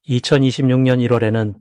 2026년 1월에는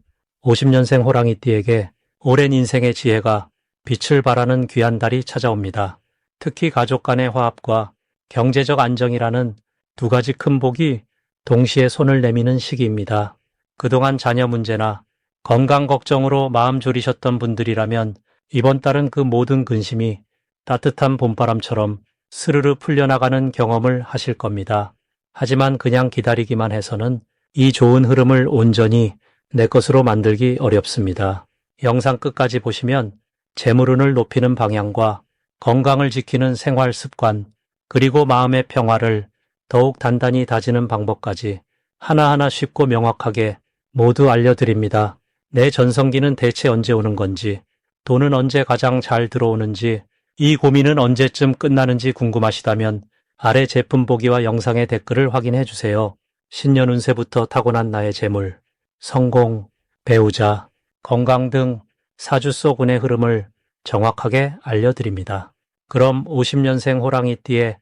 50년생 호랑이띠에게 오랜 인생의 지혜가 빛을 발하는 귀한 달이 찾아옵니다. 특히 가족 간의 화합과 경제적 안정이라는 두 가지 큰 복이 동시에 손을 내미는 시기입니다. 그동안 자녀 문제나 건강 걱정으로 마음 졸이셨던 분들이라면 이번 달은 그 모든 근심이 따뜻한 봄바람처럼 스르르 풀려나가는 경험을 하실 겁니다. 하지만 그냥 기다리기만 해서는 이 좋은 흐름을 온전히 내 것으로 만들기 어렵습니다. 영상 끝까지 보시면 재물운을 높이는 방향과 건강을 지키는 생활 습관, 그리고 마음의 평화를 더욱 단단히 다지는 방법까지 하나하나 쉽고 명확하게 모두 알려드립니다. 내 전성기는 대체 언제 오는 건지, 돈은 언제 가장 잘 들어오는지, 이 고민은 언제쯤 끝나는지 궁금하시다면 아래 제품 보기와 영상의 댓글을 확인해 주세요. 신년 운세부터 타고난 나의 재물, 성공, 배우자, 건강 등 사주 속 운의 흐름을 정확하게 알려드립니다. 그럼 50년생 호랑이띠의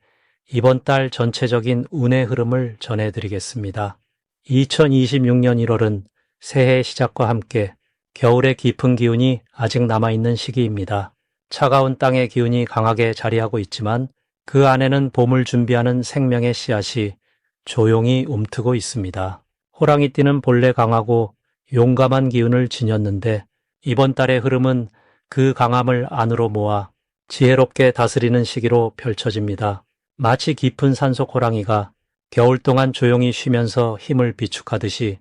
이번 달 전체적인 운의 흐름을 전해드리겠습니다. 2026년 1월은 새해 시작과 함께 겨울의 깊은 기운이 아직 남아있는 시기입니다. 차가운 땅의 기운이 강하게 자리하고 있지만 그 안에는 봄을 준비하는 생명의 씨앗이 조용히 움트고 있습니다. 호랑이띠는 본래 강하고 용감한 기운을 지녔는데 이번 달의 흐름은 그 강함을 안으로 모아 지혜롭게 다스리는 시기로 펼쳐집니다. 마치 깊은 산속 호랑이가 겨울 동안 조용히 쉬면서 힘을 비축하듯이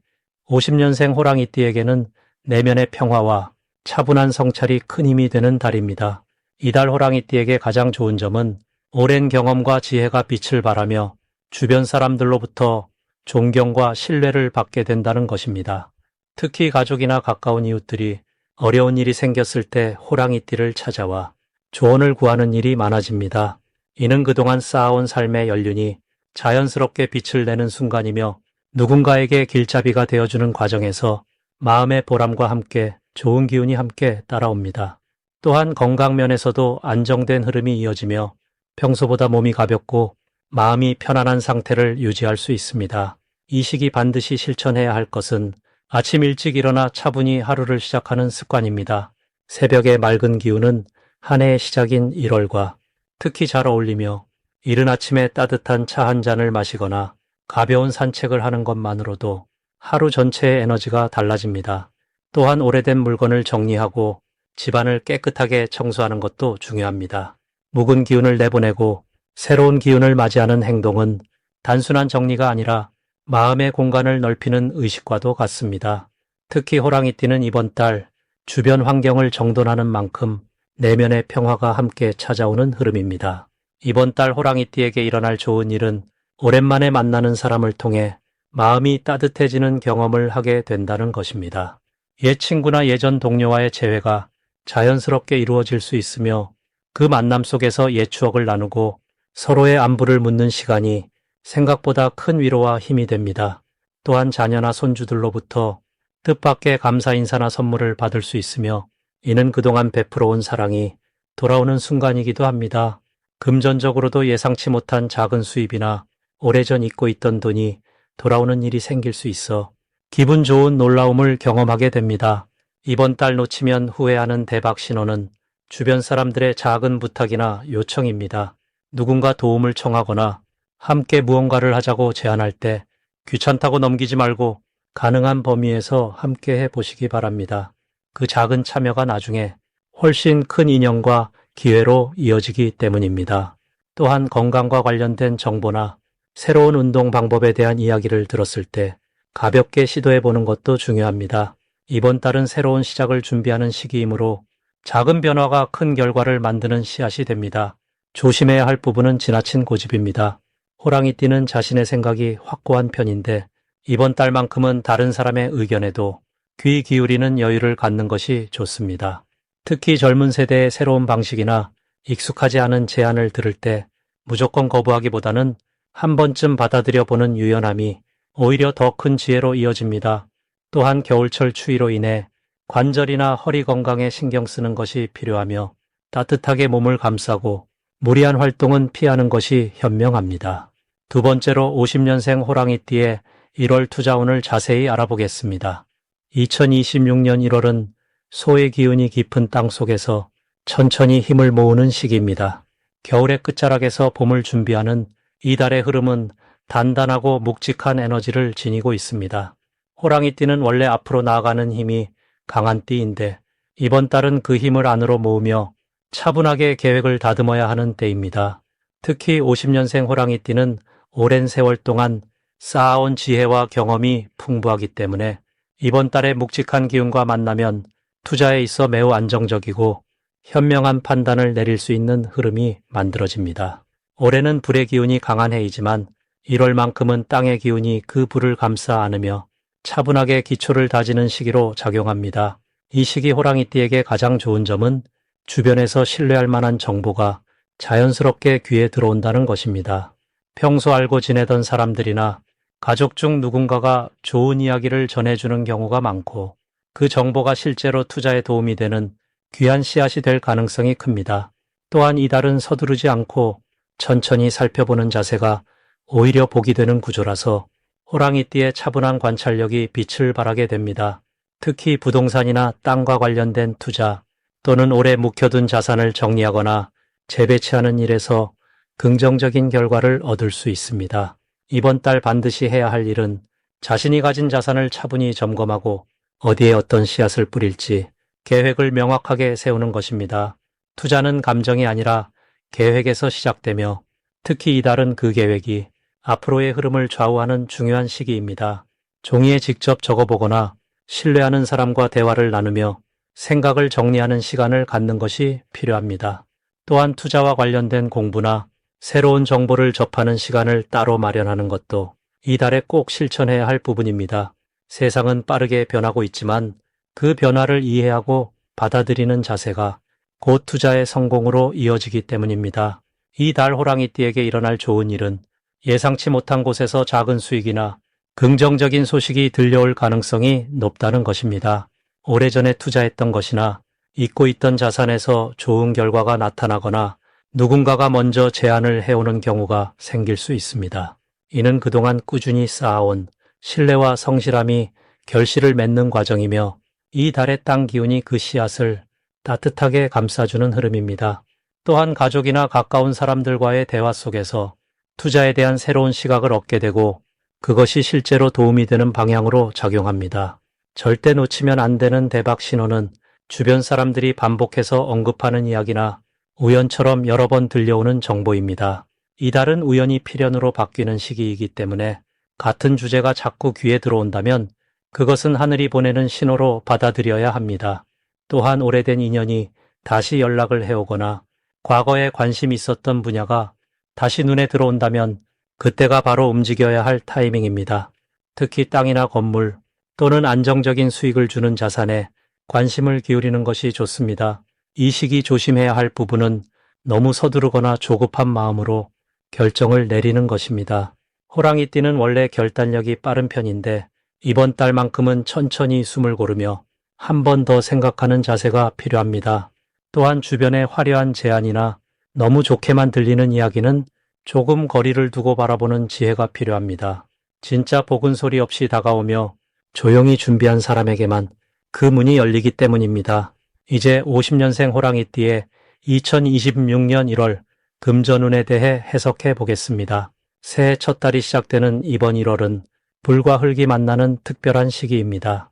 50년생 호랑이띠에게는 내면의 평화와 차분한 성찰이 큰 힘이 되는 달입니다. 이달 호랑이띠에게 가장 좋은 점은 오랜 경험과 지혜가 빛을 발하며 주변 사람들로부터 존경과 신뢰를 받게 된다는 것입니다. 특히 가족이나 가까운 이웃들이 어려운 일이 생겼을 때 호랑이띠를 찾아와 조언을 구하는 일이 많아집니다. 이는 그동안 쌓아온 삶의 연륜이 자연스럽게 빛을 내는 순간이며 누군가에게 길잡이가 되어주는 과정에서 마음의 보람과 함께 좋은 기운이 함께 따라옵니다. 또한 건강면에서도 안정된 흐름이 이어지며 평소보다 몸이 가볍고 마음이 편안한 상태를 유지할 수 있습니다. 이 시기 반드시 실천해야 할 것은 아침 일찍 일어나 차분히 하루를 시작하는 습관입니다. 새벽의 맑은 기운은 한 해의 시작인 1월과 특히 잘 어울리며 이른 아침에 따뜻한 차 한 잔을 마시거나 가벼운 산책을 하는 것만으로도 하루 전체의 에너지가 달라집니다. 또한 오래된 물건을 정리하고 집안을 깨끗하게 청소하는 것도 중요합니다. 묵은 기운을 내보내고 새로운 기운을 맞이하는 행동은 단순한 정리가 아니라 마음의 공간을 넓히는 의식과도 같습니다. 특히 호랑이띠는 이번 달 주변 환경을 정돈하는 만큼 내면의 평화가 함께 찾아오는 흐름입니다. 이번 달 호랑이띠에게 일어날 좋은 일은 오랜만에 만나는 사람을 통해 마음이 따뜻해지는 경험을 하게 된다는 것입니다. 옛 친구나 예전 동료와의 재회가 자연스럽게 이루어질 수 있으며 그 만남 속에서 옛 추억을 나누고 서로의 안부를 묻는 시간이 생각보다 큰 위로와 힘이 됩니다. 또한 자녀나 손주들로부터 뜻밖의 감사 인사나 선물을 받을 수 있으며 이는 그동안 베풀어온 사랑이 돌아오는 순간이기도 합니다. 금전적으로도 예상치 못한 작은 수입이나 오래전 잊고 있던 돈이 돌아오는 일이 생길 수 있어 기분 좋은 놀라움을 경험하게 됩니다. 이번 달 놓치면 후회하는 대박 신호는 주변 사람들의 작은 부탁이나 요청입니다. 누군가 도움을 청하거나 함께 무언가를 하자고 제안할 때 귀찮다고 넘기지 말고 가능한 범위에서 함께 해보시기 바랍니다. 그 작은 참여가 나중에 훨씬 큰 인연과 기회로 이어지기 때문입니다. 또한 건강과 관련된 정보나 새로운 운동 방법에 대한 이야기를 들었을 때 가볍게 시도해보는 것도 중요합니다. 이번 달은 새로운 시작을 준비하는 시기이므로 작은 변화가 큰 결과를 만드는 씨앗이 됩니다. 조심해야 할 부분은 지나친 고집입니다. 호랑이띠는 자신의 생각이 확고한 편인데 이번 달만큼은 다른 사람의 의견에도 귀 기울이는 여유를 갖는 것이 좋습니다. 특히 젊은 세대의 새로운 방식이나 익숙하지 않은 제안을 들을 때 무조건 거부하기보다는 한 번쯤 받아들여 보는 유연함이 오히려 더 큰 지혜로 이어집니다. 또한 겨울철 추위로 인해 관절이나 허리 건강에 신경 쓰는 것이 필요하며 따뜻하게 몸을 감싸고 무리한 활동은 피하는 것이 현명합니다. 두 번째로 50년생 호랑이띠의 1월 투자운을 자세히 알아보겠습니다. 2026년 1월은 소의 기운이 깊은 땅 속에서 천천히 힘을 모으는 시기입니다. 겨울의 끝자락에서 봄을 준비하는 이달의 흐름은 단단하고 묵직한 에너지를 지니고 있습니다. 호랑이띠는 원래 앞으로 나아가는 힘이 강한 띠인데 이번 달은 그 힘을 안으로 모으며 차분하게 계획을 다듬어야 하는 때입니다. 특히 50년생 호랑이띠는 오랜 세월 동안 쌓아온 지혜와 경험이 풍부하기 때문에 이번 달에 묵직한 기운과 만나면 투자에 있어 매우 안정적이고 현명한 판단을 내릴 수 있는 흐름이 만들어집니다. 올해는 불의 기운이 강한 해이지만 1월만큼은 땅의 기운이 그 불을 감싸 안으며 차분하게 기초를 다지는 시기로 작용합니다. 이 시기 호랑이띠에게 가장 좋은 점은 주변에서 신뢰할 만한 정보가 자연스럽게 귀에 들어온다는 것입니다. 평소 알고 지내던 사람들이나 가족 중 누군가가 좋은 이야기를 전해주는 경우가 많고 그 정보가 실제로 투자에 도움이 되는 귀한 씨앗이 될 가능성이 큽니다. 또한 이달은 서두르지 않고 천천히 살펴보는 자세가 오히려 복이 되는 구조라서 호랑이띠의 차분한 관찰력이 빛을 발하게 됩니다. 특히 부동산이나 땅과 관련된 투자 또는 오래 묵혀둔 자산을 정리하거나 재배치하는 일에서 긍정적인 결과를 얻을 수 있습니다. 이번 달 반드시 해야 할 일은 자신이 가진 자산을 차분히 점검하고 어디에 어떤 씨앗을 뿌릴지 계획을 명확하게 세우는 것입니다. 투자는 감정이 아니라 계획에서 시작되며 특히 이달은 그 계획이 앞으로의 흐름을 좌우하는 중요한 시기입니다. 종이에 직접 적어보거나 신뢰하는 사람과 대화를 나누며 생각을 정리하는 시간을 갖는 것이 필요합니다. 또한 투자와 관련된 공부나 새로운 정보를 접하는 시간을 따로 마련하는 것도 이달에 꼭 실천해야 할 부분입니다. 세상은 빠르게 변하고 있지만 그 변화를 이해하고 받아들이는 자세가 곧 투자의 성공으로 이어지기 때문입니다. 이 달 호랑이띠에게 일어날 좋은 일은 예상치 못한 곳에서 작은 수익이나 긍정적인 소식이 들려올 가능성이 높다는 것입니다. 오래전에 투자했던 것이나 잊고 있던 자산에서 좋은 결과가 나타나거나 누군가가 먼저 제안을 해오는 경우가 생길 수 있습니다. 이는 그동안 꾸준히 쌓아온 신뢰와 성실함이 결실을 맺는 과정이며 이 달의 땅 기운이 그 씨앗을 따뜻하게 감싸주는 흐름입니다. 또한 가족이나 가까운 사람들과의 대화 속에서 투자에 대한 새로운 시각을 얻게 되고 그것이 실제로 도움이 되는 방향으로 작용합니다. 절대 놓치면 안 되는 대박 신호는 주변 사람들이 반복해서 언급하는 이야기나 우연처럼 여러 번 들려오는 정보입니다. 이달은 우연히 필연으로 바뀌는 시기이기 때문에 같은 주제가 자꾸 귀에 들어온다면 그것은 하늘이 보내는 신호로 받아들여야 합니다. 또한 오래된 인연이 다시 연락을 해오거나 과거에 관심이 있었던 분야가 다시 눈에 들어온다면 그때가 바로 움직여야 할 타이밍입니다. 특히 땅이나 건물 또는 안정적인 수익을 주는 자산에 관심을 기울이는 것이 좋습니다. 이 시기 조심해야 할 부분은 너무 서두르거나 조급한 마음으로 결정을 내리는 것입니다. 호랑이띠는 원래 결단력이 빠른 편인데 이번 달만큼은 천천히 숨을 고르며 한 번 더 생각하는 자세가 필요합니다. 또한 주변의 화려한 제안이나 너무 좋게만 들리는 이야기는 조금 거리를 두고 바라보는 지혜가 필요합니다. 진짜 복은 소리 없이 다가오며 조용히 준비한 사람에게만 그 문이 열리기 때문입니다. 이제 50년생 호랑이띠의 2026년 1월 금전운에 대해 해석해 보겠습니다. 새해 첫 달이 시작되는 이번 1월은 불과 흙이 만나는 특별한 시기입니다.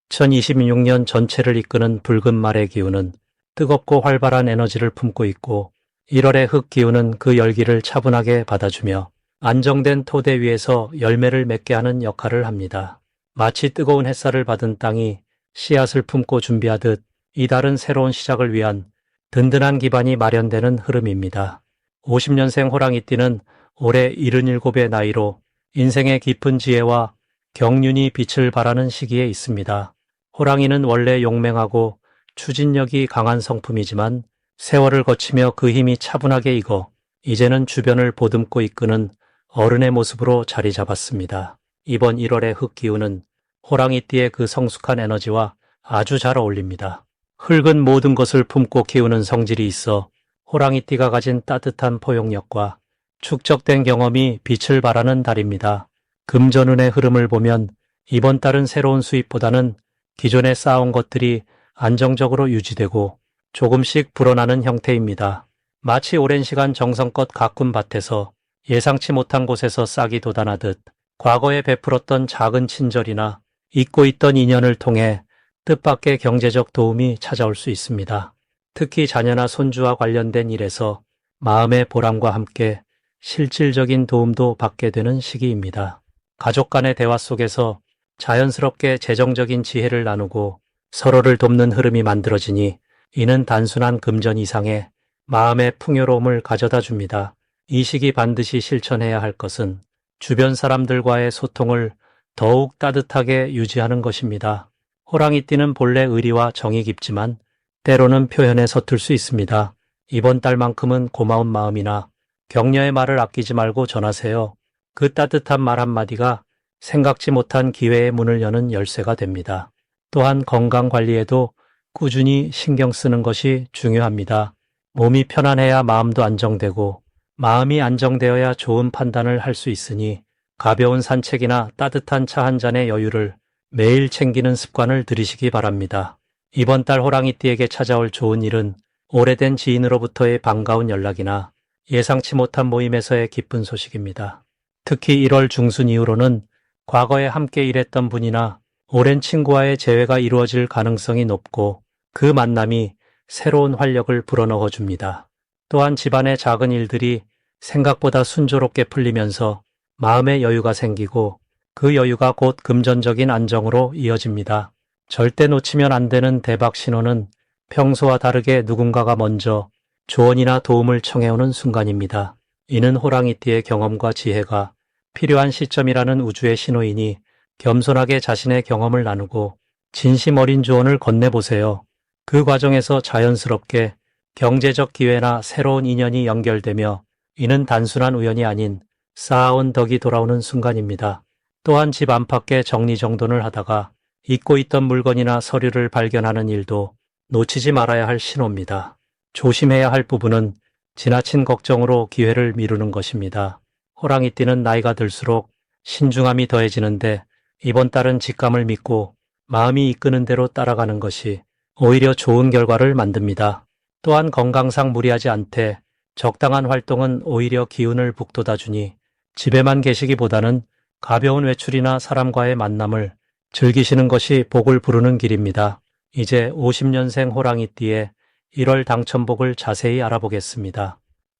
2026년 전체를 이끄는 붉은 말의 기운은 뜨겁고 활발한 에너지를 품고 있고 1월의 흙 기운은 그 열기를 차분하게 받아주며 안정된 토대 위에서 열매를 맺게 하는 역할을 합니다. 마치 뜨거운 햇살을 받은 땅이 씨앗을 품고 준비하듯 이달은 새로운 시작을 위한 든든한 기반이 마련되는 흐름입니다. 50년생 호랑이띠는 올해 77의 나이로 인생의 깊은 지혜와 경륜이 빛을 발하는 시기에 있습니다. 호랑이는 원래 용맹하고 추진력이 강한 성품이지만 세월을 거치며 그 힘이 차분하게 익어 이제는 주변을 보듬고 이끄는 어른의 모습으로 자리 잡았습니다. 이번 1월의 흙 기운은 호랑이띠의 그 성숙한 에너지와 아주 잘 어울립니다. 흙은 모든 것을 품고 키우는 성질이 있어 호랑이띠가 가진 따뜻한 포용력과 축적된 경험이 빛을 발하는 달입니다. 금전운의 흐름을 보면 이번 달은 새로운 수입보다는 기존에 쌓아온 것들이 안정적으로 유지되고 조금씩 불어나는 형태입니다. 마치 오랜 시간 정성껏 가꾼 밭에서 예상치 못한 곳에서 싹이 돋아나듯 과거에 베풀었던 작은 친절이나 잊고 있던 인연을 통해 뜻밖의 경제적 도움이 찾아올 수 있습니다. 특히 자녀나 손주와 관련된 일에서 마음의 보람과 함께 실질적인 도움도 받게 되는 시기입니다. 가족 간의 대화 속에서 자연스럽게 재정적인 지혜를 나누고 서로를 돕는 흐름이 만들어지니 이는 단순한 금전 이상의 마음의 풍요로움을 가져다 줍니다. 이 시기 반드시 실천해야 할 것은 주변 사람들과의 소통을 더욱 따뜻하게 유지하는 것입니다. 호랑이띠는 본래 의리와 정이 깊지만 때로는 표현에 서툴 수 있습니다. 이번 달만큼은 고마운 마음이나 격려의 말을 아끼지 말고 전하세요. 그 따뜻한 말 한마디가 생각지 못한 기회의 문을 여는 열쇠가 됩니다. 또한 건강 관리에도 꾸준히 신경 쓰는 것이 중요합니다. 몸이 편안해야 마음도 안정되고 마음이 안정되어야 좋은 판단을 할 수 있으니 가벼운 산책이나 따뜻한 차 한 잔의 여유를 매일 챙기는 습관을 들이시기 바랍니다. 이번 달 호랑이띠에게 찾아올 좋은 일은 오래된 지인으로부터의 반가운 연락이나 예상치 못한 모임에서의 기쁜 소식입니다. 특히 1월 중순 이후로는 과거에 함께 일했던 분이나 오랜 친구와의 재회가 이루어질 가능성이 높고 그 만남이 새로운 활력을 불어넣어 줍니다. 또한 집안의 작은 일들이 생각보다 순조롭게 풀리면서 마음의 여유가 생기고 그 여유가 곧 금전적인 안정으로 이어집니다. 절대 놓치면 안 되는 대박 신호는 평소와 다르게 누군가가 먼저 조언이나 도움을 청해오는 순간입니다. 이는 호랑이띠의 경험과 지혜가 필요한 시점이라는 우주의 신호이니 겸손하게 자신의 경험을 나누고 진심 어린 조언을 건네보세요. 그 과정에서 자연스럽게 경제적 기회나 새로운 인연이 연결되며 이는 단순한 우연이 아닌 쌓아온 덕이 돌아오는 순간입니다. 또한 집 안팎의 정리정돈을 하다가 잊고 있던 물건이나 서류를 발견하는 일도 놓치지 말아야 할 신호입니다. 조심해야 할 부분은 지나친 걱정으로 기회를 미루는 것입니다. 호랑이띠는 나이가 들수록 신중함이 더해지는데 이번 달은 직감을 믿고 마음이 이끄는 대로 따라가는 것이 오히려 좋은 결과를 만듭니다. 또한 건강상 무리하지 않되 적당한 활동은 오히려 기운을 북돋아주니 집에만 계시기보다는 가벼운 외출이나 사람과의 만남을 즐기시는 것이 복을 부르는 길입니다. 이제 50년생 호랑이띠의 1월 당첨복을 자세히 알아보겠습니다.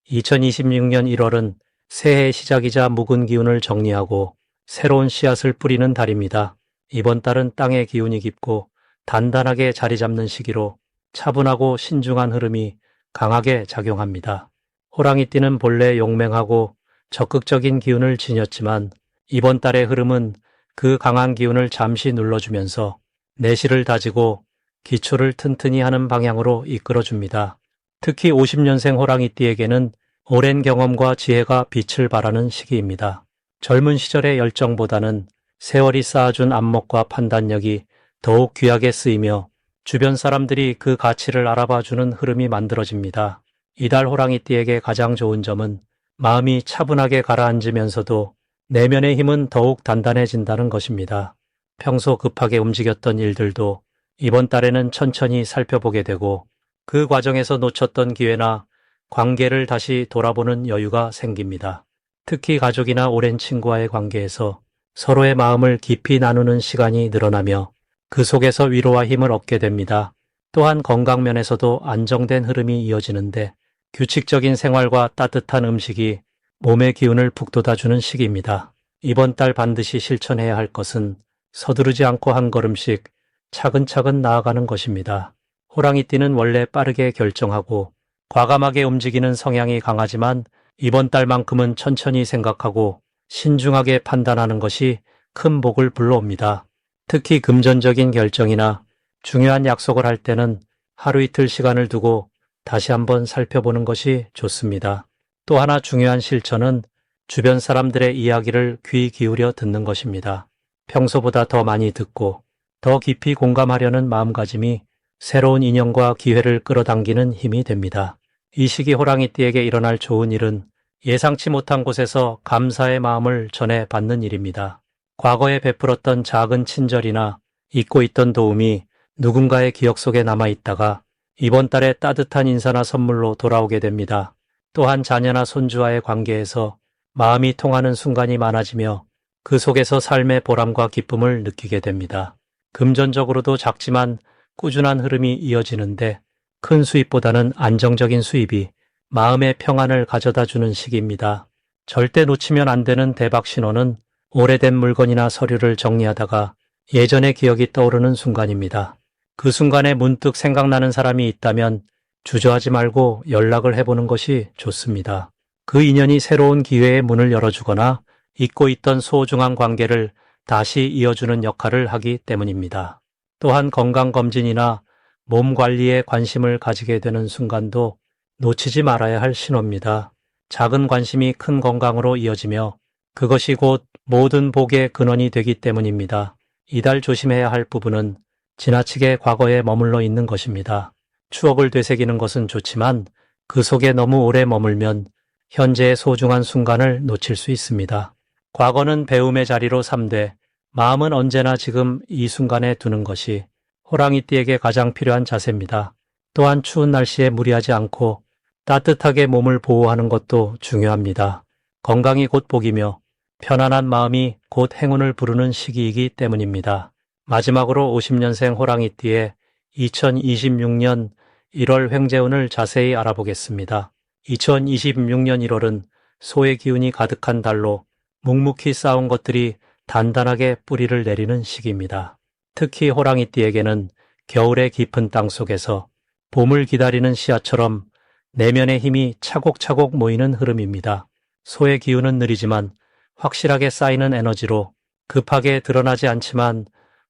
2026년 1월은 새해 시작이자 묵은 기운을 정리하고 새로운 씨앗을 뿌리는 달입니다. 이번 달은 땅의 기운이 깊고 단단하게 자리 잡는 시기로 차분하고 신중한 흐름이 강하게 작용합니다. 호랑이띠는 본래 용맹하고 적극적인 기운을 지녔지만 이번 달의 흐름은 그 강한 기운을 잠시 눌러주면서 내실을 다지고 기초를 튼튼히 하는 방향으로 이끌어줍니다. 특히 50년생 호랑이띠에게는 오랜 경험과 지혜가 빛을 발하는 시기입니다. 젊은 시절의 열정보다는 세월이 쌓아준 안목과 판단력이 더욱 귀하게 쓰이며 주변 사람들이 그 가치를 알아봐주는 흐름이 만들어집니다. 이달 호랑이띠에게 가장 좋은 점은 마음이 차분하게 가라앉으면서도 내면의 힘은 더욱 단단해진다는 것입니다. 평소 급하게 움직였던 일들도 이번 달에는 천천히 살펴보게 되고 그 과정에서 놓쳤던 기회나 관계를 다시 돌아보는 여유가 생깁니다. 특히 가족이나 오랜 친구와의 관계에서 서로의 마음을 깊이 나누는 시간이 늘어나며 그 속에서 위로와 힘을 얻게 됩니다. 또한 건강 면에서도 안정된 흐름이 이어지는데 규칙적인 생활과 따뜻한 음식이 몸의 기운을 북돋아주는 시기입니다. 이번 달 반드시 실천해야 할 것은 서두르지 않고 한 걸음씩 차근차근 나아가는 것입니다. 호랑이띠는 원래 빠르게 결정하고 과감하게 움직이는 성향이 강하지만 이번 달만큼은 천천히 생각하고 신중하게 판단하는 것이 큰 복을 불러옵니다. 특히 금전적인 결정이나 중요한 약속을 할 때는 하루 이틀 시간을 두고 다시 한번 살펴보는 것이 좋습니다. 또 하나 중요한 실천은 주변 사람들의 이야기를 귀 기울여 듣는 것입니다. 평소보다 더 많이 듣고 더 깊이 공감하려는 마음가짐이 새로운 인연과 기회를 끌어당기는 힘이 됩니다. 이 시기 호랑이띠에게 일어날 좋은 일은 예상치 못한 곳에서 감사의 마음을 전해 받는 일입니다. 과거에 베풀었던 작은 친절이나 잊고 있던 도움이 누군가의 기억 속에 남아있다가 이번 달에 따뜻한 인사나 선물로 돌아오게 됩니다. 또한 자녀나 손주와의 관계에서 마음이 통하는 순간이 많아지며 그 속에서 삶의 보람과 기쁨을 느끼게 됩니다. 금전적으로도 작지만 꾸준한 흐름이 이어지는데 큰 수입보다는 안정적인 수입이 마음의 평안을 가져다 주는 시기입니다. 절대 놓치면 안 되는 대박 신호는 오래된 물건이나 서류를 정리하다가 예전의 기억이 떠오르는 순간입니다. 그 순간에 문득 생각나는 사람이 있다면 주저하지 말고 연락을 해보는 것이 좋습니다. 그 인연이 새로운 기회의 문을 열어주거나 잊고 있던 소중한 관계를 다시 이어주는 역할을 하기 때문입니다. 또한 건강검진이나 몸 관리에 관심을 가지게 되는 순간도 놓치지 말아야 할 신호입니다. 작은 관심이 큰 건강으로 이어지며 그것이 곧 모든 복의 근원이 되기 때문입니다. 이달 조심해야 할 부분은 지나치게 과거에 머물러 있는 것입니다. 추억을 되새기는 것은 좋지만 그 속에 너무 오래 머물면 현재의 소중한 순간을 놓칠 수 있습니다. 과거는 배움의 자리로 삼되 마음은 언제나 지금 이 순간에 두는 것이 호랑이띠에게 가장 필요한 자세입니다. 또한 추운 날씨에 무리하지 않고 따뜻하게 몸을 보호하는 것도 중요합니다. 건강이 곧 복이며 편안한 마음이 곧 행운을 부르는 시기이기 때문입니다. 마지막으로 50년생 호랑이띠의 2026년 1월 횡재운을 자세히 알아보겠습니다. 2026년 1월은 소의 기운이 가득한 달로 묵묵히 쌓은 것들이 단단하게 뿌리를 내리는 시기입니다. 특히 호랑이띠에게는 겨울의 깊은 땅 속에서 봄을 기다리는 씨앗처럼 내면의 힘이 차곡차곡 모이는 흐름입니다. 소의 기운은 느리지만 확실하게 쌓이는 에너지로 급하게 드러나지 않지만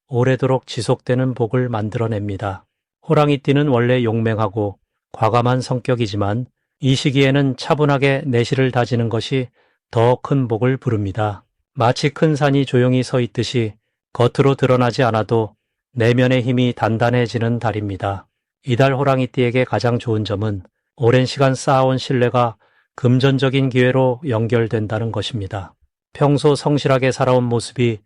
오래도록 지속되는 복을 만들어냅니다. 호랑이띠는 원래 용맹하고 과감한 성격이지만 이 시기에는 차분하게 내실을 다지는 것이 더 큰 복을 부릅니다. 마치 큰 산이 조용히 서 있듯이 겉으로 드러나지 않아도 내면의 힘이 단단해지는 달입니다. 이달 호랑이띠에게 가장 좋은 점은 오랜 시간 쌓아온 신뢰가 금전적인 기회로 연결된다는 것입니다. 평소 성실하게 살아온 모습이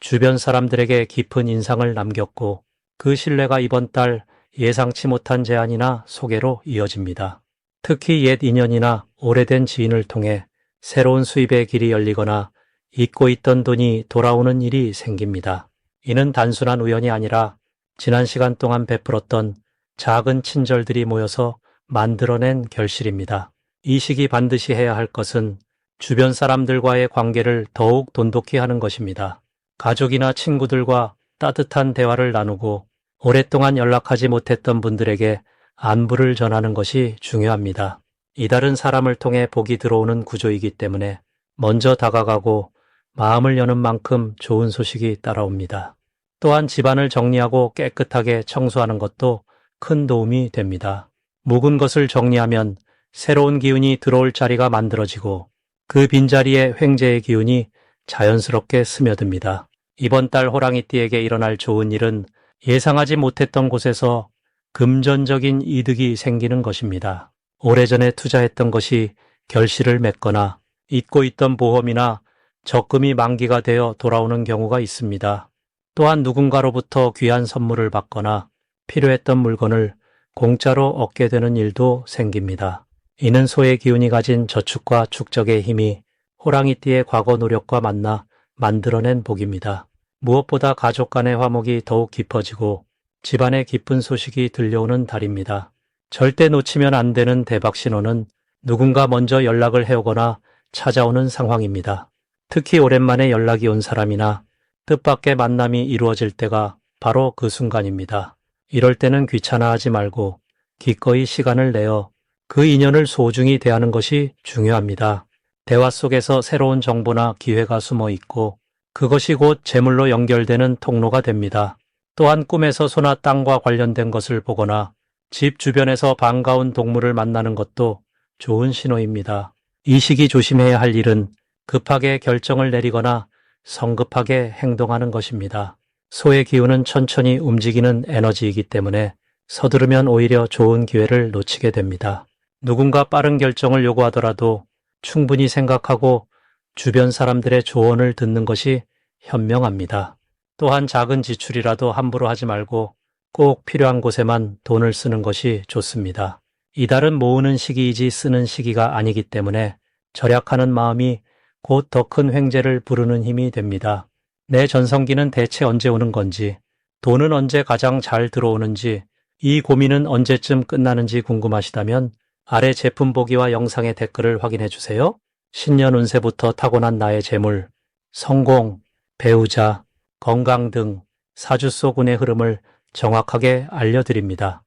주변 사람들에게 깊은 인상을 남겼고 그 신뢰가 이번 달 예상치 못한 제안이나 소개로 이어집니다. 특히 옛 인연이나 오래된 지인을 통해 새로운 수입의 길이 열리거나 잊고 있던 돈이 돌아오는 일이 생깁니다. 이는 단순한 우연이 아니라 지난 시간 동안 베풀었던 작은 친절들이 모여서 만들어낸 결실입니다. 이 시기 반드시 해야 할 것은 주변 사람들과의 관계를 더욱 돈독히 하는 것입니다. 가족이나 친구들과 따뜻한 대화를 나누고 오랫동안 연락하지 못했던 분들에게 안부를 전하는 것이 중요합니다. 이달은 사람을 통해 복이 들어오는 구조이기 때문에 먼저 다가가고 마음을 여는 만큼 좋은 소식이 따라옵니다. 또한 집안을 정리하고 깨끗하게 청소하는 것도 큰 도움이 됩니다. 묵은 것을 정리하면 새로운 기운이 들어올 자리가 만들어지고 그 빈자리에 횡재의 기운이 자연스럽게 스며듭니다. 이번 달 호랑이띠에게 일어날 좋은 일은 예상하지 못했던 곳에서 금전적인 이득이 생기는 것입니다. 오래전에 투자했던 것이 결실을 맺거나 잊고 있던 보험이나 적금이 만기가 되어 돌아오는 경우가 있습니다. 또한 누군가로부터 귀한 선물을 받거나 필요했던 물건을 공짜로 얻게 되는 일도 생깁니다. 이는 소의 기운이 가진 저축과 축적의 힘이 호랑이띠의 과거 노력과 만나 만들어낸 복입니다. 무엇보다 가족 간의 화목이 더욱 깊어지고 집안에 기쁜 소식이 들려오는 달입니다. 절대 놓치면 안 되는 대박 신호는 누군가 먼저 연락을 해오거나 찾아오는 상황입니다. 특히 오랜만에 연락이 온 사람이나 뜻밖의 만남이 이루어질 때가 바로 그 순간입니다. 이럴 때는 귀찮아하지 말고 기꺼이 시간을 내어 그 인연을 소중히 대하는 것이 중요합니다. 대화 속에서 새로운 정보나 기회가 숨어 있고 그것이 곧 재물로 연결되는 통로가 됩니다. 또한 꿈에서 소나 땅과 관련된 것을 보거나 집 주변에서 반가운 동물을 만나는 것도 좋은 신호입니다. 이 시기 조심해야 할 일은 급하게 결정을 내리거나 성급하게 행동하는 것입니다. 소의 기운은 천천히 움직이는 에너지이기 때문에 서두르면 오히려 좋은 기회를 놓치게 됩니다. 누군가 빠른 결정을 요구하더라도 충분히 생각하고 주변 사람들의 조언을 듣는 것이 현명합니다. 또한 작은 지출이라도 함부로 하지 말고 꼭 필요한 곳에만 돈을 쓰는 것이 좋습니다. 이달은 모으는 시기이지 쓰는 시기가 아니기 때문에 절약하는 마음이 곧 더 큰 횡재를 부르는 힘이 됩니다. 내 전성기는 대체 언제 오는 건지, 돈은 언제 가장 잘 들어오는지, 이 고민은 언제쯤 끝나는지 궁금하시다면 아래 제품 보기와 영상의 댓글을 확인해 주세요. 신년 운세부터 타고난 나의 재물, 성공, 배우자, 건강 등 사주 속 운의 흐름을 정확하게 알려드립니다.